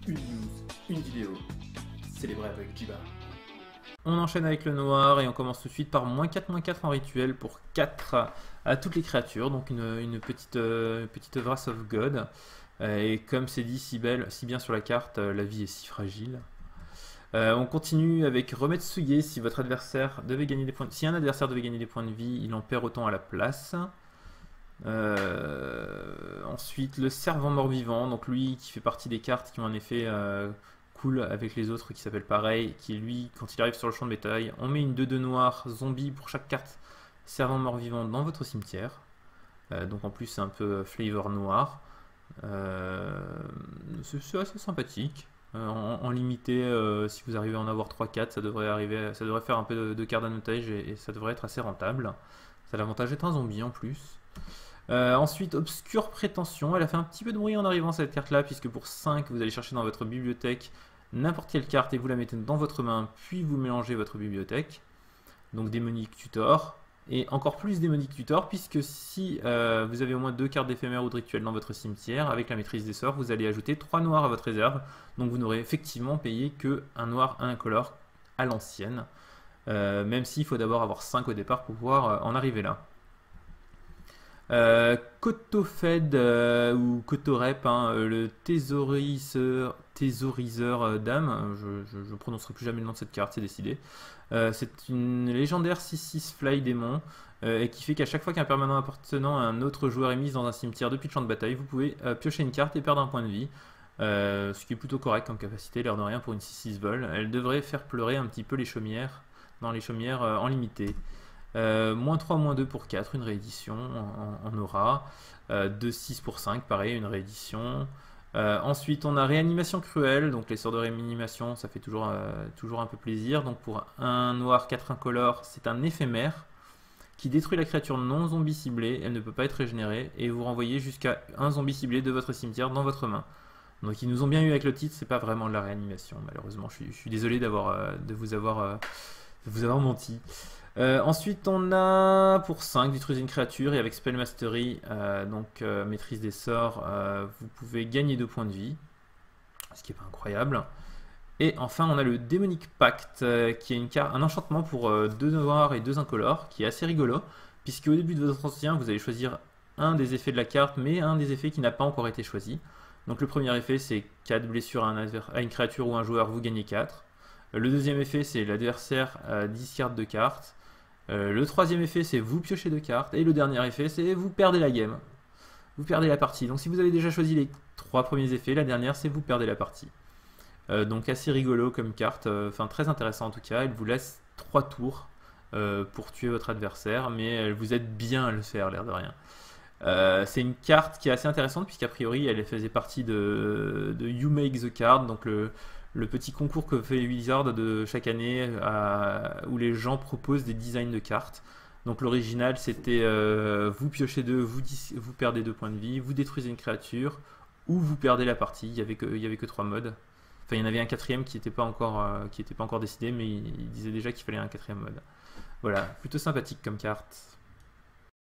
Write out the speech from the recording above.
une news, une vidéo, célébrée avec Jiba. On enchaîne avec le noir et on commence tout de suite par -4 en rituel pour 4 à toutes les créatures, donc une petite Wrath of God. Et comme c'est dit si bien sur la carte, la vie est si fragile. On continue avec Remetsuye. Si votre adversaire devait gagner des points, si un adversaire devait gagner des points de vie, il en perd autant à la place. Ensuite, le Servant mort-vivant, donc lui qui fait partie des cartes qui ont un effet cool avec les autres qui s'appelle pareil, qui lui, quand il arrive sur le champ de bataille, on met une 2/2 noire zombie pour chaque carte Servant mort-vivant dans votre cimetière. Donc en plus, c'est un peu flavor noir. C'est assez sympathique. En limité, si vous arrivez à en avoir 3-4, ça devrait faire un peu de card notage et ça devrait être assez rentable. Ça a l'avantage d'être un zombie en plus. Ensuite, Obscure Prétention. Elle a fait un petit peu de bruit en arrivant cette carte là, puisque pour 5, vous allez chercher dans votre bibliothèque n'importe quelle carte et vous la mettez dans votre main, puis vous mélangez votre bibliothèque. Donc Démonique Tutor. Et encore plus Démonique Tutor, puisque si vous avez au moins 2 cartes d'éphémère ou de rituel dans votre cimetière, avec la maîtrise des sorts, vous allez ajouter 3 noirs à votre réserve. Donc vous n'aurez effectivement payé que un noir, un incolore à l'ancienne. Même s'il faut d'abord avoir 5 au départ pour pouvoir en arriver là. Kotofed ou Kotorep, hein, le thésauriseur d'âme, je prononcerai plus jamais le nom de cette carte, c'est décidé. C'est une légendaire 6/6 fly démon et qui fait qu'à chaque fois qu'un permanent appartenant à un autre joueur est mis dans un cimetière depuis le champ de bataille, vous pouvez piocher une carte et perdre un point de vie. Ce qui est plutôt correct comme capacité, l'air de rien pour une 6/6 vol. Elle devrait faire pleurer un petit peu les chaumières, dans les chaumières en limité. -3, -2 pour 4, une réédition en aura. 2/6 pour 5, pareil, une réédition. Ensuite, on a Réanimation Cruelle, donc les sorts de réanimation, ça fait toujours un peu plaisir. Donc pour un noir, 4 incolores, c'est un éphémère qui détruit la créature non zombie ciblée, elle ne peut pas être régénérée, et vous renvoyez jusqu'à un zombie ciblé de votre cimetière dans votre main. Donc ils nous ont bien eu avec le titre, c'est pas vraiment de la réanimation, malheureusement. Je suis désolé de vous avoir menti. Ensuite, on a pour 5 détruire une créature et avec Spell Mastery, maîtrise des sorts, vous pouvez gagner 2 points de vie, ce qui est pas incroyable. Et enfin, on a le Démonique Pacte qui est un enchantement pour 2 noirs et 2 incolores qui est assez rigolo, puisque au début de votre entretien, vous allez choisir un des effets de la carte, mais un des effets qui n'a pas encore été choisi. Donc le premier effet, c'est 4 blessures à une créature ou un joueur, vous gagnez 4. Le deuxième effet, c'est l'adversaire discard 2 cartes. Le troisième effet, c'est vous piochez 2 cartes. Et le dernier effet, c'est vous perdez la game. Vous perdez la partie. Donc si vous avez déjà choisi les 3 premiers effets, la dernière, c'est vous perdez la partie. Donc assez rigolo comme carte. Enfin très intéressant en tout cas. Elle vous laisse 3 tours pour tuer votre adversaire. Mais elle vous aide bien à le faire, l'air de rien. C'est une carte qui est assez intéressante puisqu'a priori, elle faisait partie de You Make the Card. Donc le petit concours que fait Wizard de chaque année où les gens proposent des designs de cartes. Donc l'original c'était vous piochez 2, vous perdez 2 points de vie, vous détruisez une créature ou vous perdez la partie. Il y avait que 3 modes. Enfin il y en avait un quatrième qui n'était pas encore décidé, mais il disait déjà qu'il fallait un 4e mode. Voilà, plutôt sympathique comme carte.